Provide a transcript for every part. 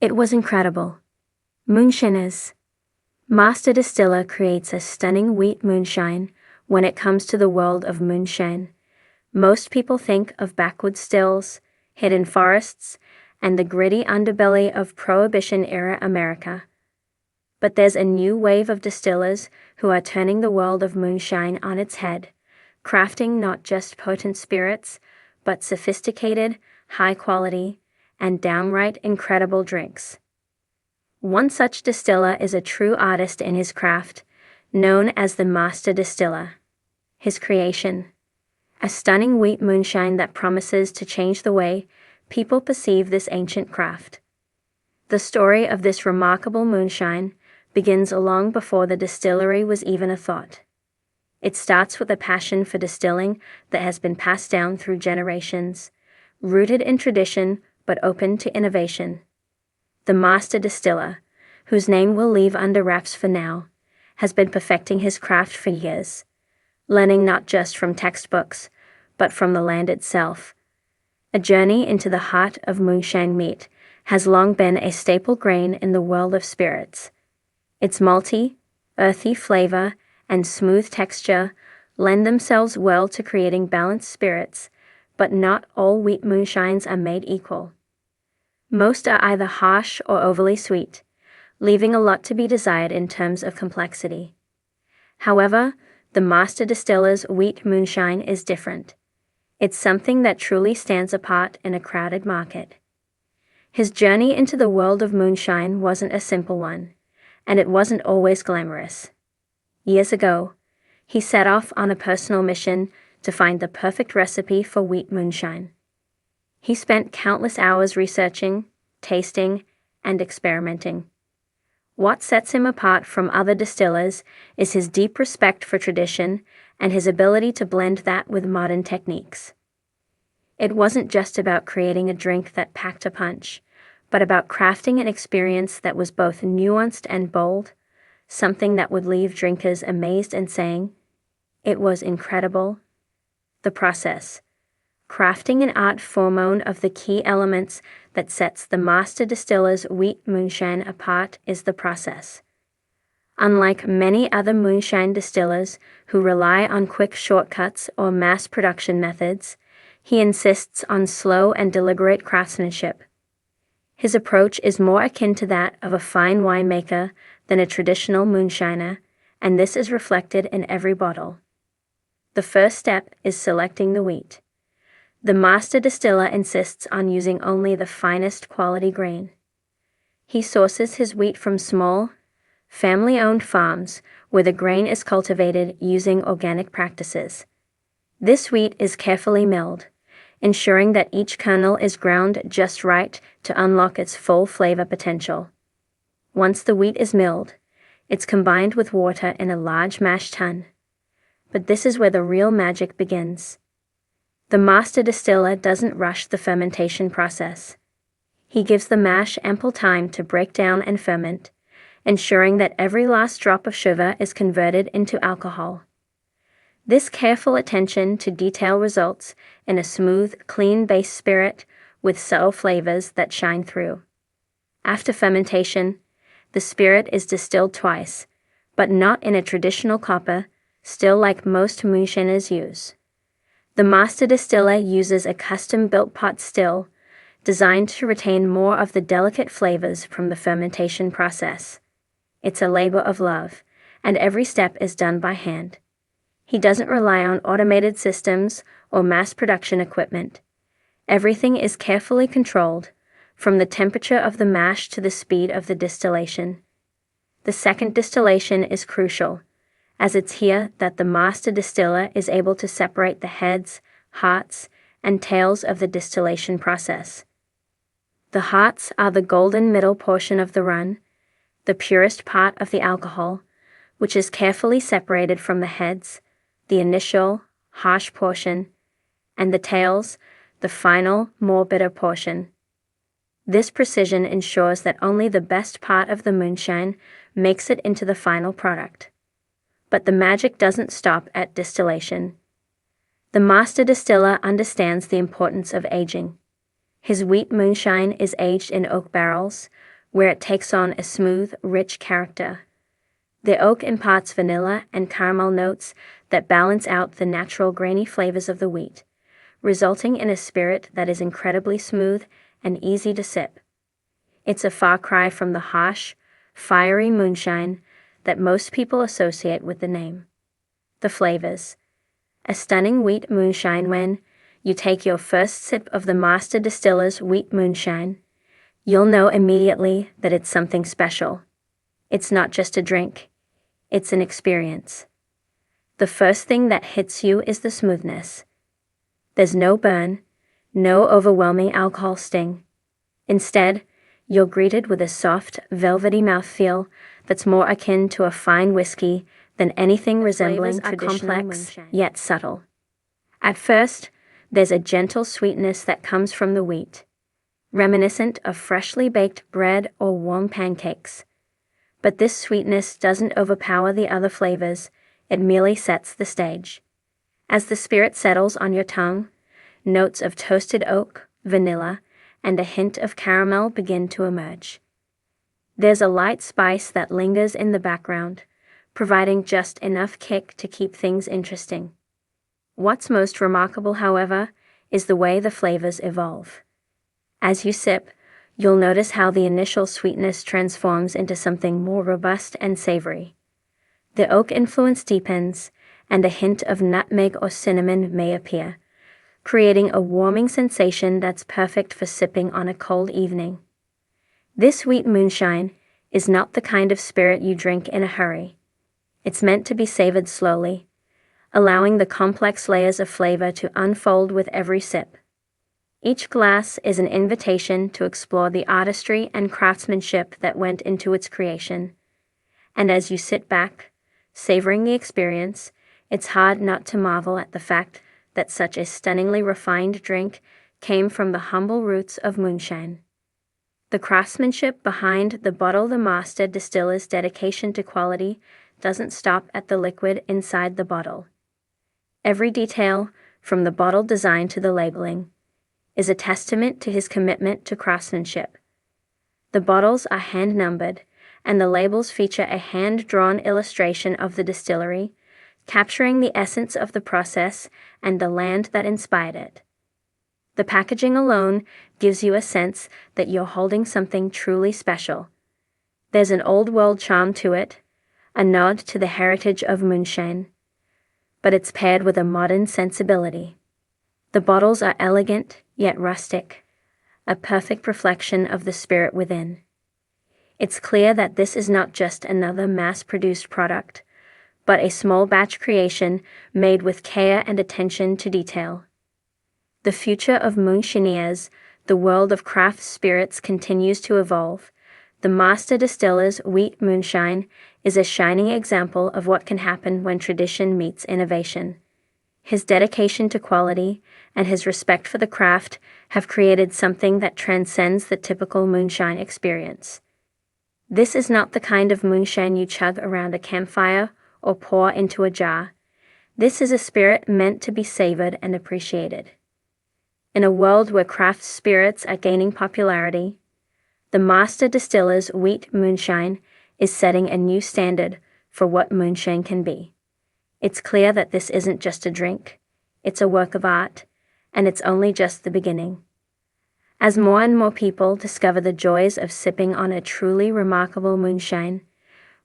It was incredible. Moonshiners. Master Distiller creates a stunning wheat moonshine. When it comes to the world of moonshine, most people think of backwoods stills, hidden forests, and the gritty underbelly of Prohibition-era America. But there's a new wave of distillers who are turning the world of moonshine on its head, crafting not just potent spirits, but sophisticated, high-quality, and downright incredible drinks. One such distiller is a true artist in his craft, known as the Master Distiller. His creation: a stunning wheat moonshine that promises to change the way people perceive this ancient craft. The story of this remarkable moonshine begins long before the distillery was even a thought. It starts with a passion for distilling that has been passed down through generations, rooted in tradition but open to innovation. The Master Distiller, whose name we'll leave under wraps for now, has been perfecting his craft for years, learning not just from textbooks, but from the land itself. A journey into the heart of moonshine meat has long been a staple grain in the world of spirits. Its malty, earthy flavor and smooth texture lend themselves well to creating balanced spirits, but not all wheat moonshines are made equal. Most are either harsh or overly sweet, leaving a lot to be desired in terms of complexity. However, the Master Distiller's wheat moonshine is different. It's something that truly stands apart in a crowded market. His journey into the world of moonshine wasn't a simple one, and it wasn't always glamorous. Years ago, he set off on a personal mission to find the perfect recipe for wheat moonshine. He spent countless hours researching, tasting, and experimenting. What sets him apart from other distillers is his deep respect for tradition and his ability to blend that with modern techniques. It wasn't just about creating a drink that packed a punch, but about crafting an experience that was both nuanced and bold, something that would leave drinkers amazed and saying, "It was incredible." The process: crafting an art form of the key elements that sets the Master Distiller's wheat moonshine apart is the process. Unlike many other moonshine distillers who rely on quick shortcuts or mass production methods, he insists on slow and deliberate craftsmanship. His approach is more akin to that of a fine winemaker than a traditional moonshiner, and this is reflected in every bottle. The first step is selecting the wheat. The Master Distiller insists on using only the finest quality grain. He sources his wheat from small, family-owned farms where the grain is cultivated using organic practices. This wheat is carefully milled, ensuring that each kernel is ground just right to unlock its full flavor potential. Once the wheat is milled, it's combined with water in a large mash tun. But this is where the real magic begins. The Master Distiller doesn't rush the fermentation process. He gives the mash ample time to break down and ferment, ensuring that every last drop of sugar is converted into alcohol. This careful attention to detail results in a smooth, clean-based spirit with subtle flavors that shine through. After fermentation, the spirit is distilled twice, but not in a traditional copper, still like most moonshiners use. The Master Distiller uses a custom-built pot still, designed to retain more of the delicate flavors from the fermentation process. It's a labor of love, and every step is done by hand. He doesn't rely on automated systems or mass production equipment. Everything is carefully controlled, from the temperature of the mash to the speed of the distillation. The second distillation is crucial, as it's here that the Master Distiller is able to separate the heads, hearts, and tails of the distillation process. The hearts are the golden middle portion of the run, the purest part of the alcohol, which is carefully separated from the heads, the initial, harsh portion, and the tails, the final, more bitter portion. This precision ensures that only the best part of the moonshine makes it into the final product. But the magic doesn't stop at distillation. The Master Distiller understands the importance of aging. His wheat moonshine is aged in oak barrels, where it takes on a smooth, rich character. The oak imparts vanilla and caramel notes that balance out the natural grainy flavors of the wheat, resulting in a spirit that is incredibly smooth and easy to sip. It's a far cry from the harsh, fiery moonshine that most people associate with the name. The flavors. A stunning wheat moonshine. When you take your first sip of the master distiller's wheat moonshine, you'll know immediately that it's something special. It's not just a drink, it's an experience. The first thing that hits you is the smoothness. There's no burn, no overwhelming alcohol sting. Instead, you're greeted with a soft, velvety mouthfeel that's more akin to a fine whiskey than anything resembling traditional complex, yet subtle. At first, there's a gentle sweetness that comes from the wheat, reminiscent of freshly baked bread or warm pancakes. But this sweetness doesn't overpower the other flavors, it merely sets the stage. As the spirit settles on your tongue, notes of toasted oak, vanilla, and a hint of caramel begin to emerge. There's a light spice that lingers in the background, providing just enough kick to keep things interesting. What's most remarkable, however, is the way the flavors evolve. As you sip, you'll notice how the initial sweetness transforms into something more robust and savory. The oak influence deepens, and a hint of nutmeg or cinnamon may appear, creating a warming sensation that's perfect for sipping on a cold evening. This wheat moonshine is not the kind of spirit you drink in a hurry. It's meant to be savored slowly, allowing the complex layers of flavor to unfold with every sip. Each glass is an invitation to explore the artistry and craftsmanship that went into its creation. And as you sit back, savoring the experience, it's hard not to marvel at the fact that such a stunningly refined drink came from the humble roots of moonshine. The craftsmanship behind the bottle. The master distiller's dedication to quality doesn't stop at the liquid inside the bottle. Every detail, from the bottle design to the labeling, is a testament to his commitment to craftsmanship. The bottles are hand-numbered, and the labels feature a hand-drawn illustration of the distillery, capturing the essence of the process and the land that inspired it. The packaging alone gives you a sense that you're holding something truly special. There's an old-world charm to it, a nod to the heritage of moonshine, but it's paired with a modern sensibility. The bottles are elegant, yet rustic, a perfect reflection of the spirit within. It's clear that this is not just another mass-produced product, but a small-batch creation made with care and attention to detail. The future of Moonshiners, the world of craft spirits, continues to evolve. The master distiller's wheat moonshine is a shining example of what can happen when tradition meets innovation. His dedication to quality and his respect for the craft have created something that transcends the typical moonshine experience. This is not the kind of moonshine you chug around a campfire or pour into a jar. This is a spirit meant to be savored and appreciated. In a world where craft spirits are gaining popularity, the master distiller's wheat moonshine is setting a new standard for what moonshine can be. It's clear that this isn't just a drink, it's a work of art, and it's only just the beginning. As more and more people discover the joys of sipping on a truly remarkable moonshine,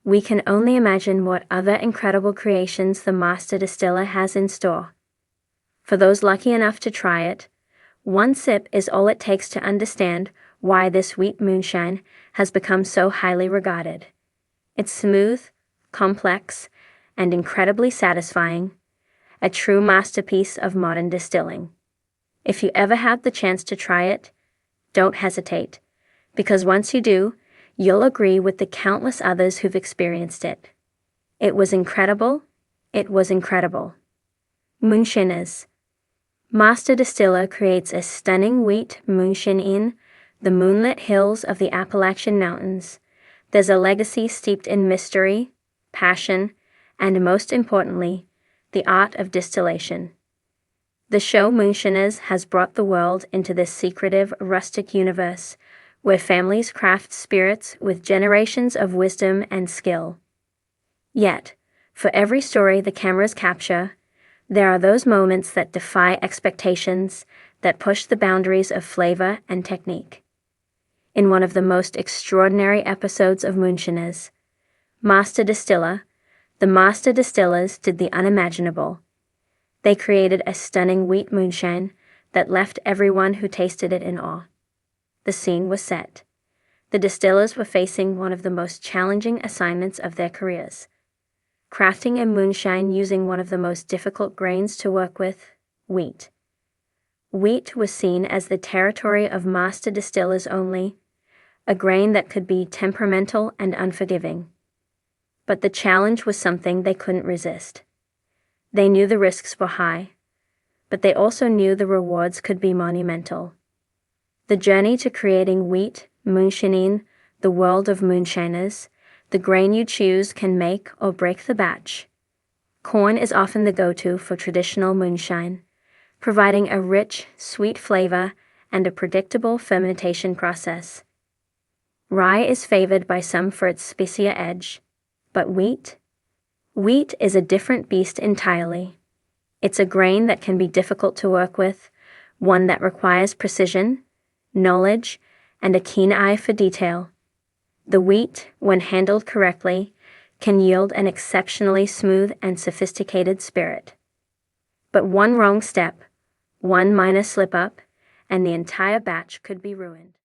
we can only imagine what other incredible creations the master distiller has in store. For those lucky enough to try it, one sip is all it takes to understand why this wheat moonshine has become so highly regarded. It's smooth, complex, and incredibly satisfying, a true masterpiece of modern distilling. If you ever have the chance to try it, don't hesitate, because once you do, you'll agree with the countless others who've experienced it. It was incredible. It was incredible. Moonshiners. Master Distiller creates a stunning wheat moonshine in the moonlit hills of the Appalachian Mountains. There's a legacy steeped in mystery, passion, and most importantly, the art of distillation. The show Moonshiners has brought the world into this secretive, rustic universe where families craft spirits with generations of wisdom and skill. Yet, for every story the cameras capture, there are those moments that defy expectations, that push the boundaries of flavor and technique. In one of the most extraordinary episodes of Moonshiners, the master distillers did the unimaginable. They created a stunning wheat moonshine that left everyone who tasted it in awe. The scene was set. The distillers were facing one of the most challenging assignments of their careers: crafting a moonshine using one of the most difficult grains to work with, wheat. Wheat was seen as the territory of master distillers only, a grain that could be temperamental and unforgiving. But the challenge was something they couldn't resist. They knew the risks were high, but they also knew the rewards could be monumental. The journey to creating wheat, Moonshine, the world of Moonshiners, the grain you choose can make or break the batch. Corn is often the go-to for traditional moonshine, providing a rich, sweet flavor and a predictable fermentation process. Rye is favored by some for its spicier edge, but wheat? Wheat is a different beast entirely. It's a grain that can be difficult to work with, one that requires precision, knowledge, and a keen eye for detail. The wheat, when handled correctly, can yield an exceptionally smooth and sophisticated spirit. But one wrong step, one minor slip-up, and the entire batch could be ruined.